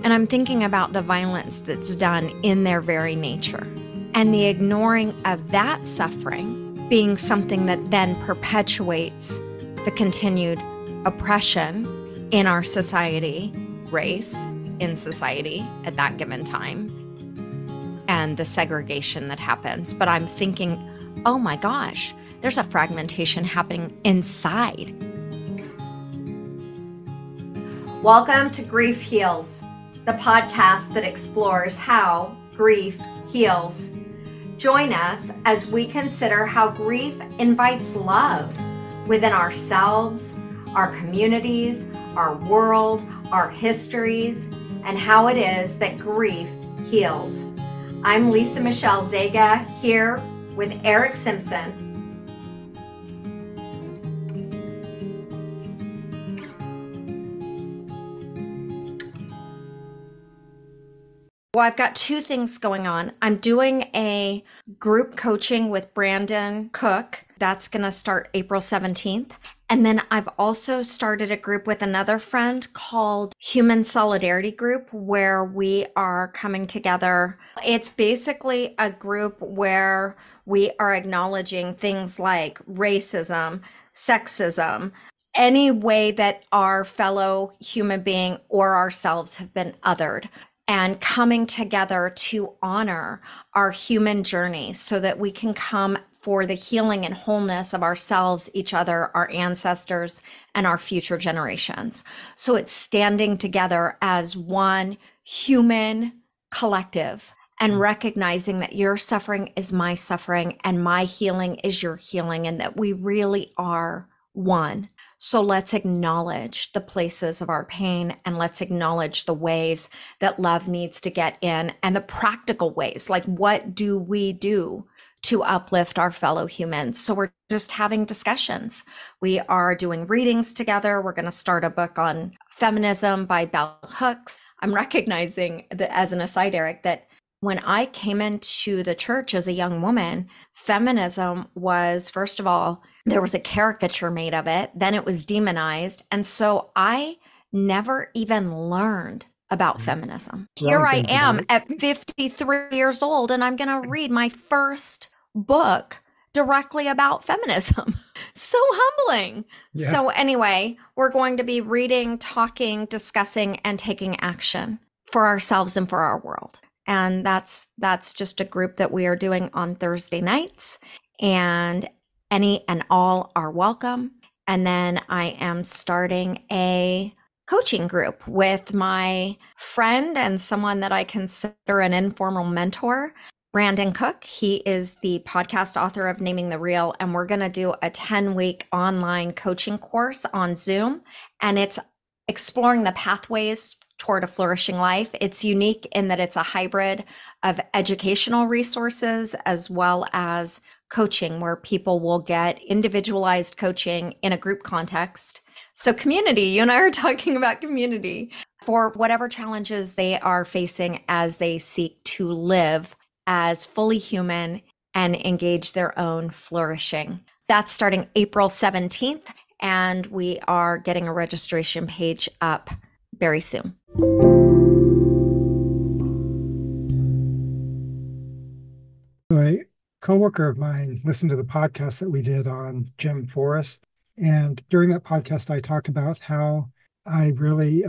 And I'm thinking about the violence that's done in their very nature and the ignoring of that suffering being something that then perpetuates the continued oppression in our society, race in society at that given time, and the segregation that happens. But I'm thinking, oh my gosh, there's a fragmentation happening inside. Welcome to Grief Heals, the podcast that explores how grief heals. Join us as we consider how grief invites love within ourselves, our communities, our world, our histories, and how it is that grief heals. I'm Lisa Michelle Zega here with Eric Simpson. Well, I've got two things going on. I'm doing a group coaching with Brandon Cook. That's going to start April 17th. And then I've also started a group with another friend called Human Solidarity Group, where we are coming together. It's basically a group where we are acknowledging things like racism, sexism, any way that our fellow human being or ourselves have been othered, and coming together to honor our human journey so that we can come for the healing and wholeness of ourselves, each other, our ancestors, and our future generations. So it's standing together as one human collective and recognizing that your suffering is my suffering and my healing is your healing, and that we really are one. So let's acknowledge the places of our pain, and let's acknowledge the ways that love needs to get in, and the practical ways, like what do we do to uplift our fellow humans? So we're just having discussions. We are doing readings together. We're going to start a book on feminism by Bell Hooks. I'm recognizing that, as an aside, Eric, that when I came into the church as a young woman, feminism was, first of all, there was a caricature made of it, then it was demonized. And so I never even learned about feminism. Here I am at 53 years old, and I'm going to read my first book directly about feminism. So humbling. Yeah. So anyway, we're going to be reading, talking, discussing, and taking action for ourselves and for our world. And that's just a group that we are doing on Thursday nights, and any and all are welcome. And then I am starting a coaching group with my friend and someone that I consider an informal mentor, Brandon Cook. He is the podcast author of Naming the Real, and we're going to do a 10-week online coaching course on Zoom, and it's exploring the pathways toward a flourishing life. It's unique in that it's a hybrid of educational resources as well as coaching, where people will get individualized coaching in a group context. So community, you and I are talking about community for whatever challenges they are facing as they seek to live as fully human and engage their own flourishing. That's starting April 17th, and we are getting a registration page up very soon. A coworker of mine listened to the podcast that we did on Jim Forrest. And during that podcast, I talked about how I really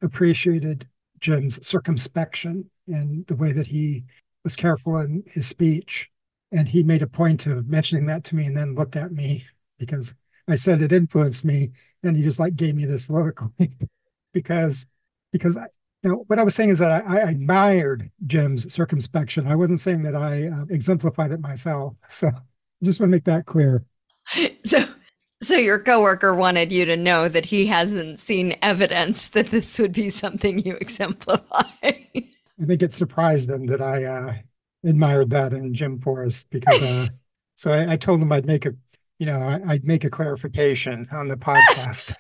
appreciated Jim's circumspection and the way that he was careful in his speech. And he made a point of mentioning that to me and then looked at me because I said it influenced me. And he just gave me this look because what I was saying is that I admired Jim's circumspection. I wasn't saying that I exemplified it myself. So I just want to make that clear. So your coworker wanted you to know that he hasn't seen evidence that this would be something you exemplify. I think it surprised him that I admired that in Jim Forrest because so I told him I'd make a clarification on the podcast.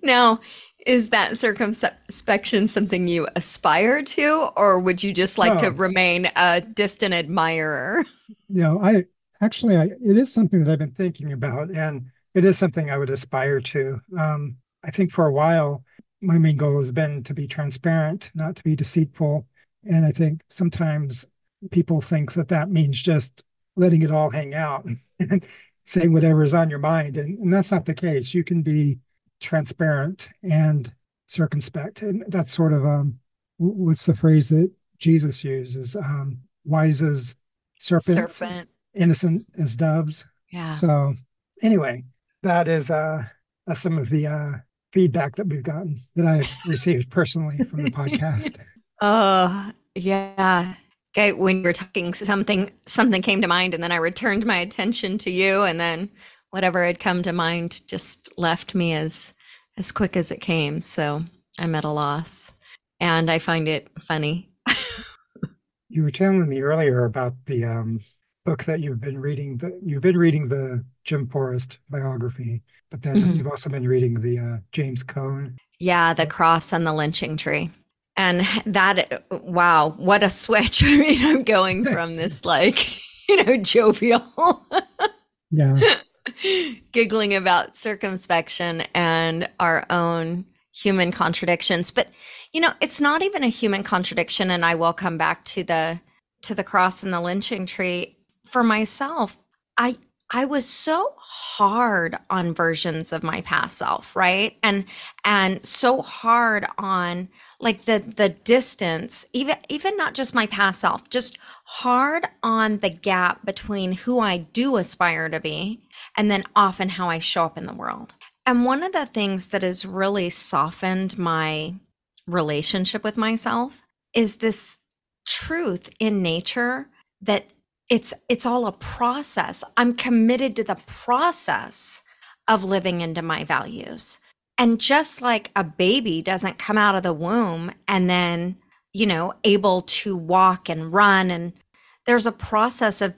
Now, is that circumspection something you aspire to, or would you just like to remain a distant admirer? It is something that I've been thinking about, and it is something I would aspire to. I think for a while, my main goal has been to be transparent, not to be deceitful. And I think sometimes people think that that means just letting it all hang out and saying whatever is on your mind. And that's not the case. You can be transparent and circumspect. And that's sort of what's the phrase that Jesus uses? Wise as serpents, Serpent. innocent as doves. Yeah. So anyway, that is some of the feedback that we've gotten that I've received personally from the podcast. Oh, yeah. Okay, when you were talking, something came to mind, and then I returned my attention to you, and then whatever had come to mind just left me as quick as it came. So I'm at a loss, and I find it funny. You were telling me earlier about the book that you've been reading. You've been reading the Jim Forrest biography, but then Mhm. you've also been reading the James Cone Yeah, the book. cross and the lynching tree. And that, wow, what a switch. I mean, I'm going from this like, jovial Yeah, giggling about circumspection and our own human contradictions. But it's not even a human contradiction, and I will come back to the cross and the lynching tree. For myself, I I was so hard on versions of my past self, right? And so hard on like the distance, even not just my past self, just hard on the gap between who I do aspire to be and then often how I show up in the world. And one of the things that has really softened my relationship with myself is this truth in nature that it's all a process. I'm committed to the process of living into my values. And just like a baby doesn't come out of the womb and then, able to walk and run, and there's a process of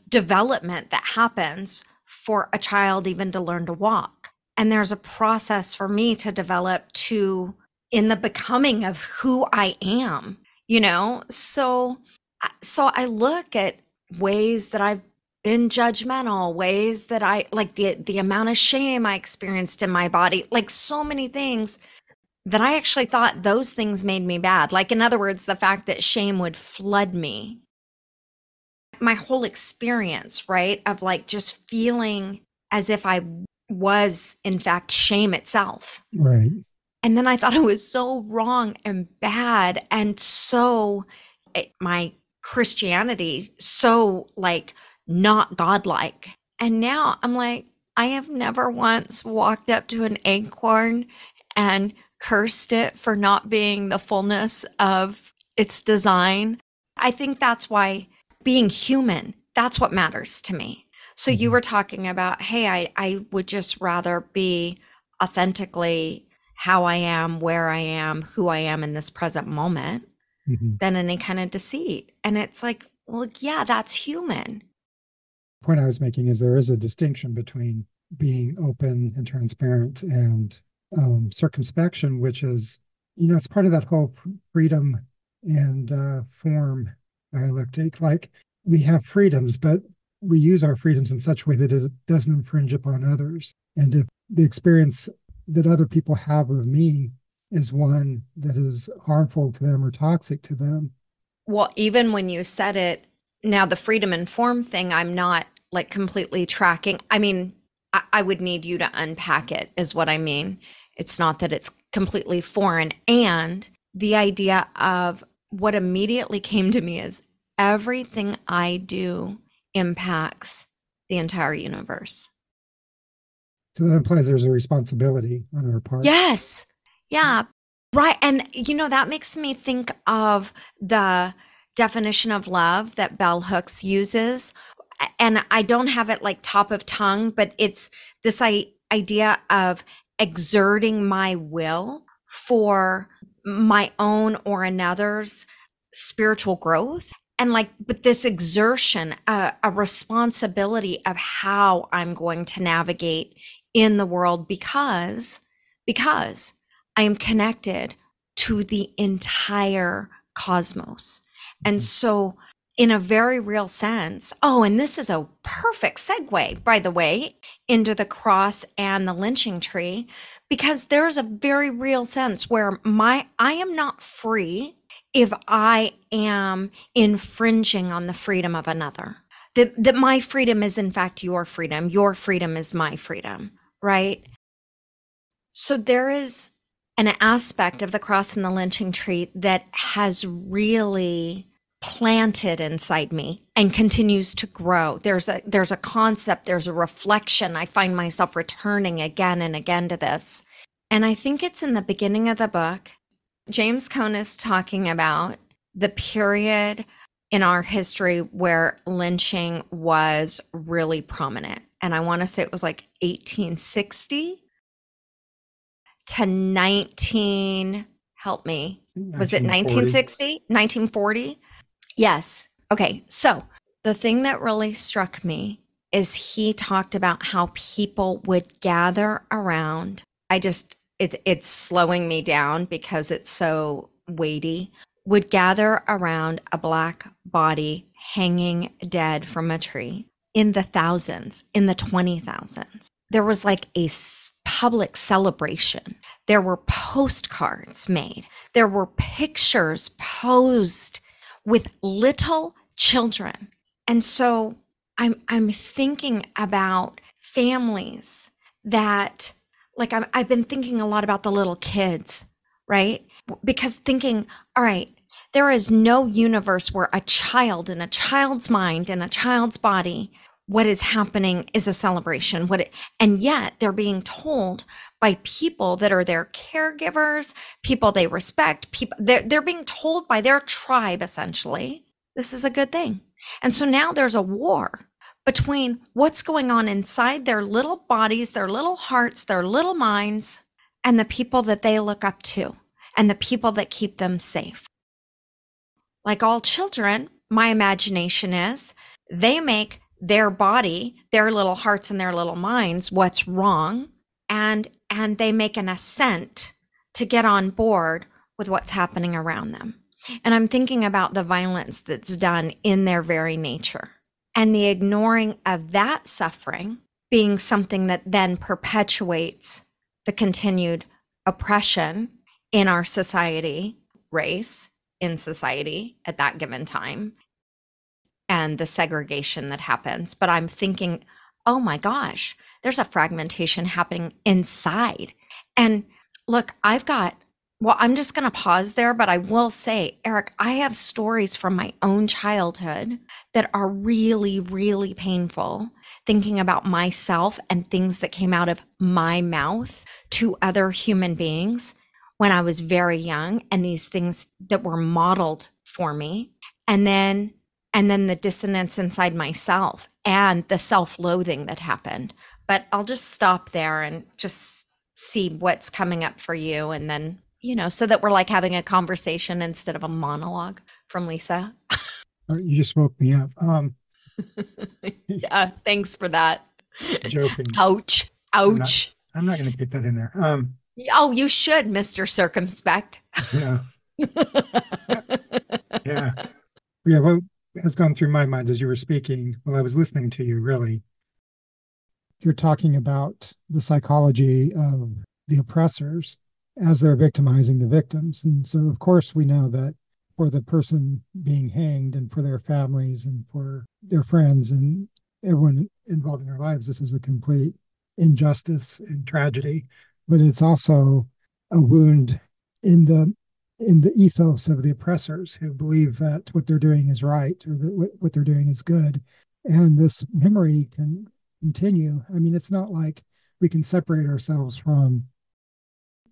development that happens for a child even to learn to walk. And there's a process for me to develop to in the becoming of who I am, so I look at ways that I've been judgmental, ways that I like the amount of shame I experienced in my body, like so many things that I actually thought those things made me bad. Like, in other words, the fact that shame would flood me. My whole experience, right, of like just feeling as if I was, in fact, shame itself. right. And then I thought I was so wrong and bad and so my Christianity so like not godlike. And now I'm like, I have never once walked up to an acorn and cursed it for not being the fullness of its design. I think that's why being human, that's what matters to me. So you Mhm. were talking about, hey, I would just rather be authentically how I am, where I am, who I am in this present moment Mhm. than any kind of deceit. And it's like, well, yeah, that's human. The point I was making is there is a distinction between being open and transparent and circumspection, which is, it's part of that whole freedom and form dialectic. Like we have freedoms, but we use our freedoms in such a way that it doesn't infringe upon others. And if the experience that other people have of me is one that is harmful to them or toxic to them. Well, even when you said it, now the freedom and form thing, I'm not like completely tracking. I mean, I would need you to unpack it, is what I mean. It's not that it's completely foreign. And the idea of what immediately came to me is everything I do impacts the entire universe. So that implies there's a responsibility on our part. Yes. Yeah. Right. And, that makes me think of the definition of love that Bell Hooks uses. And I don't have it like top of tongue, but it's this idea of exerting my will for my own or another's spiritual growth. And like, but this exertion, a responsibility of how I'm going to navigate in the world because I am connected to the entire cosmos. And Mhm. so in a very real sense. Oh, and this is a perfect segue, by the way, into the cross and the lynching tree, because there's a very real sense where I am not free if I am infringing on the freedom of another. That my freedom is in fact your freedom is my freedom, right? So there is an aspect of the cross and the lynching tree that has really planted inside me and continues to grow. There's a concept, there's a reflection. I find myself returning again and again to this. And I think it's in the beginning of the book. James Cone is talking about the period in our history where lynching was really prominent. And I want to say it was like 1860 to 19, help me. Was it 1940. 1960? 1940? Yes. Okay. So the thing that really struck me is he talked about how people would gather around. It's slowing me down because it's so weighty. Would gather around a black body hanging dead from a tree in the thousands, in the 20,000s. There was like a public celebration. There were postcards made. There were pictures posed with little children. And so I'm thinking about families that, like, I've been thinking a lot about the little kids, right? Because thinking, all right, there is no universe where a child in a child's mind, in a child's body, what is happening is a celebration. And yet they're being told by people that are their caregivers, people they respect, people they're being told by their tribe, essentially, this is a good thing. And so now there's a war between what's going on inside their little bodies, their little hearts, their little minds, and the people that they look up to and the people that keep them safe. Like all children, my imagination is they make their body, their little hearts and their little minds what's wrong, and they make an assent to get on board with what's happening around them. And I'm thinking about the violence that's done in their very nature and the ignoring of that suffering being something that then perpetuates the continued oppression in our society, race in society at that given time, and the segregation that happens. But I'm thinking, oh my gosh, there's a fragmentation happening inside. And look, I'm just going to pause there, but I will say, Eric, I have stories from my own childhood that are really, really painful, thinking about myself and things that came out of my mouth to other human beings when I was very young, and these things that were modeled for me. And then the dissonance inside myself and the self-loathing that happened. But I'll just stop there and just see what's coming up for you. And then, so that we're like having a conversation instead of a monologue from Lisa. You just woke me up. Yeah, thanks for that. Joking. Ouch. Ouch. I'm not going to keep that in there. Oh, you should, Mr. Circumspect. Yeah. Yeah. Yeah. What has gone through my mind as you were speaking while I was listening to you, really, you're talking about the psychology of the oppressors as they're victimizing the victims. And so, of course, we know that for the person being hanged and for their families and for their friends and everyone involved in their lives, this is a complete injustice and tragedy. But it's also a wound in the ethos of the oppressors who believe that what they're doing is right or that what they're doing is good. And this memory can continue. I mean, it's not like we can separate ourselves from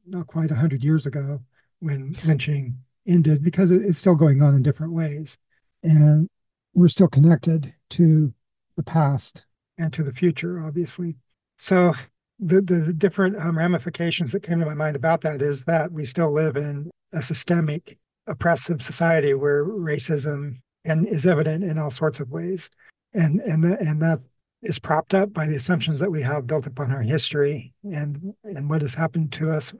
not quite 100 years ago when lynching ended, because it's still going on in different ways. And we're still connected to the past and to the future, obviously. So the different ramifications that came to my mind about that is that we still live in a systemic oppressive society where racism is evident in all sorts of ways. And that is propped up by the assumptions that we have built upon our history and what has happened to us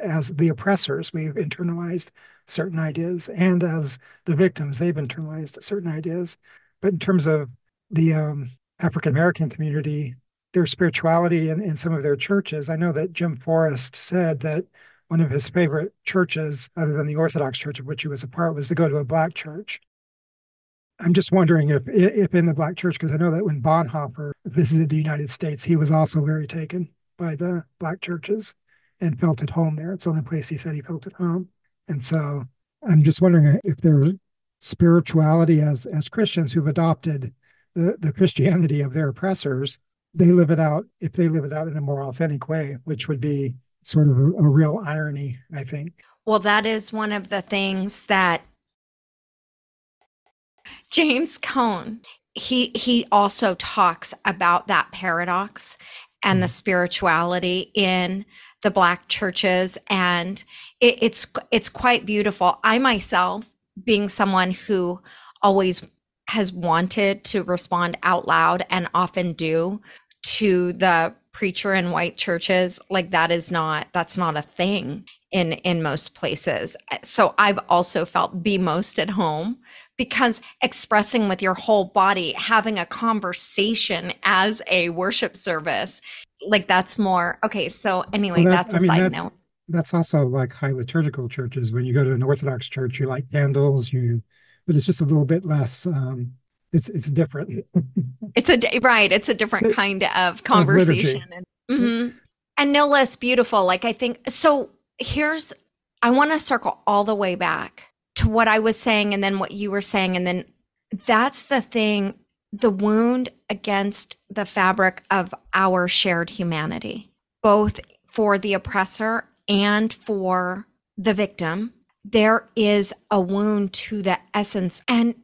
as the oppressors. We've internalized certain ideas, and as the victims, they've internalized certain ideas. But in terms of the African American community, their spirituality in some of their churches, I know that Jim Forrest said that one of his favorite churches, other than the Orthodox Church of which he was a part, was to go to a Black church. I'm just wondering if in the Black church, because I know that when Bonhoeffer visited the United States, he was also very taken by the Black churches and felt at home there. It's the only place he said he felt at home. And so I'm just wondering if their spirituality as Christians who've adopted the Christianity of their oppressors, they live it out, if they live it out in a more authentic way, which would be sort of a real irony, I think. Well, that is one of the things that James Cone, he also talks about that paradox and the spirituality in the Black churches, and it's quite beautiful. I myself, being someone who always has wanted to respond out loud and often do to the preacher in white churches, like that's not a thing in most places. So I've also felt the most at home, because expressing with your whole body, having a conversation as a worship service, like that's more okay. So anyway, Well, that's a side note. that's also like high liturgical churches. When you go to an Orthodox church, you light candles, but it's just a little bit less. It's different. Right. It's a different kind of Of conversation. liturgy. And no less beautiful. Like, I think, so I want to circle all the way back to what I was saying and then what you were saying. And then that's the thing, the wound against the fabric of our shared humanity, both for the oppressor and for the victim. There is a wound to the essence. And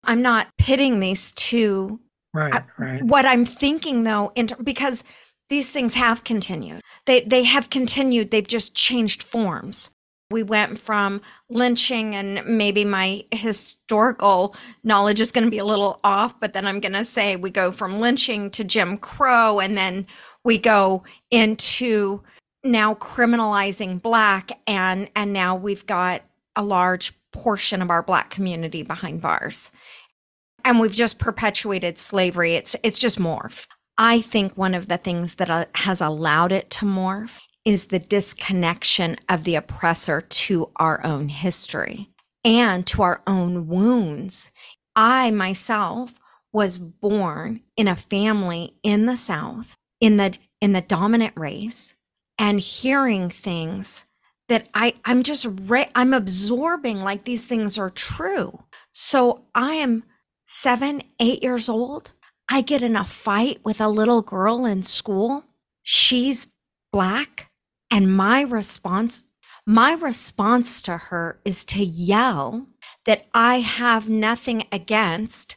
I'm not pitting these two. Right. What I'm thinking, though, because these things have continued. They have continued. They've just changed forms. We went from lynching, and maybe my historical knowledge is going to be a little off, but then I'm going to say we go from lynching to Jim Crow, and then we go into now criminalizing Black, and now we've got a large portion of our Black community behind bars. And we've just perpetuated slavery. It's just morphed. I think one of the things that has allowed it to morph is the disconnection of the oppressor to our own history and to our own wounds. I myself was born in a family in the South, in the dominant race, and hearing things that I'm absorbing like these things are true. So I am 7, 8 years old. I get in a fight with a little girl in school. She's Black. And my response to her is to yell that I have nothing against.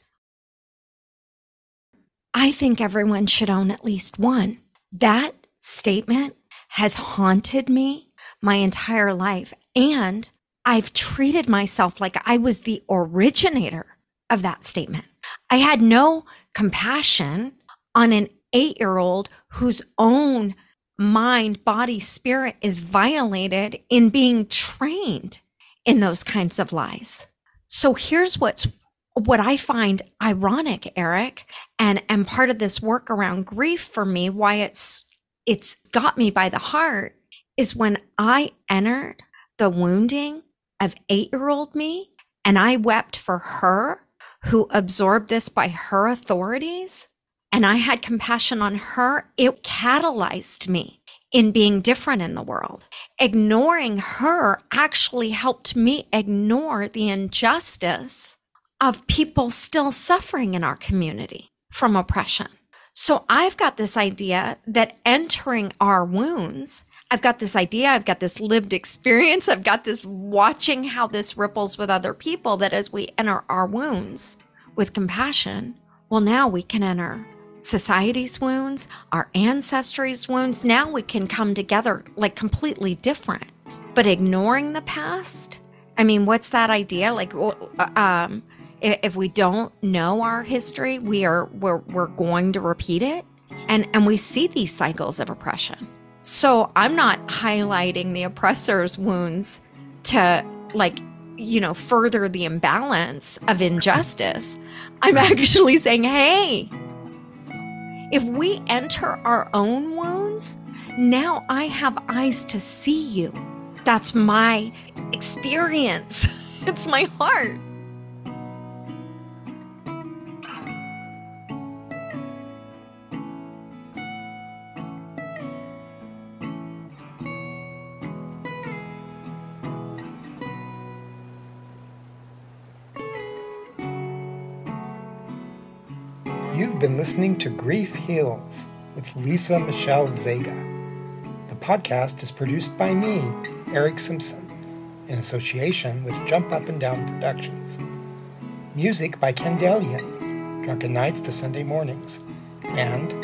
I think everyone should own at least one. That statement has haunted me my entire life. And I've treated myself like I was the originator of that statement. I had no compassion on an 8-year-old whose own mind, body, spirit is violated in being trained in those kinds of lies. So here's what I find ironic, Eric, and part of this work around grief for me, why it's got me by the heart, is when I entered the wounding of 8-year-old me and I wept for her who absorbed this by her authorities, and I had compassion on her, it catalyzed me in being different in the world. Ignoring her actually helped me ignore the injustice of people still suffering in our community from oppression. So I've got this idea that entering our wounds, I've got this lived experience, I've got this watching how this ripples with other people, that as we enter our wounds with compassion, well, now we can enter society's wounds, our ancestry's wounds. Now we can come together like completely different. But ignoring the past, I mean, what's that idea? Like, if we don't know our history, we're going to repeat it, and we see these cycles of oppression. So I'm not highlighting the oppressor's wounds to like, further the imbalance of injustice. I'm actually saying, hey, if we enter our own wounds, now I have eyes to see you. That's my experience. It's my heart. You've been listening to Grief Heals with Lisa Michelle Zega. The podcast is produced by me, Eric Simpson, in association with Jump Up and Down Productions. Music by Kendalian, Drunken Nights to Sunday Mornings, and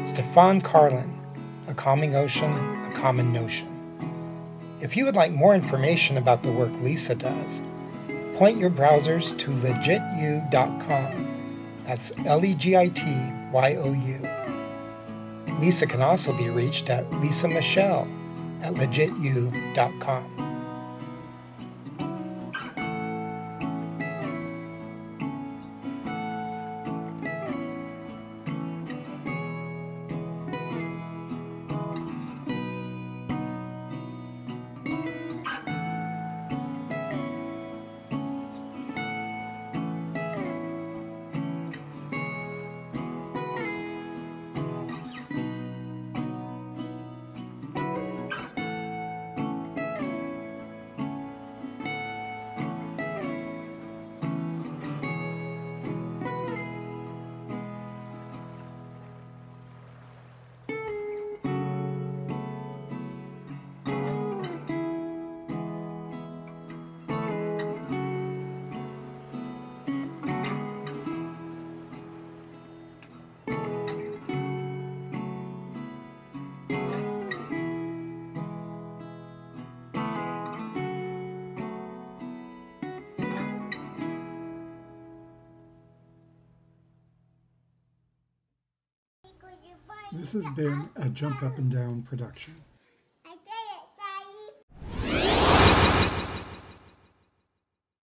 Stefan Carlin, A Calming Ocean, A Common Notion. If you would like more information about the work Lisa does, point your browsers to legityou.com. That's LEGITYOU. Lisa can also be reached at lisamichelle@legityou.com. This has been a Jump Up and Down production.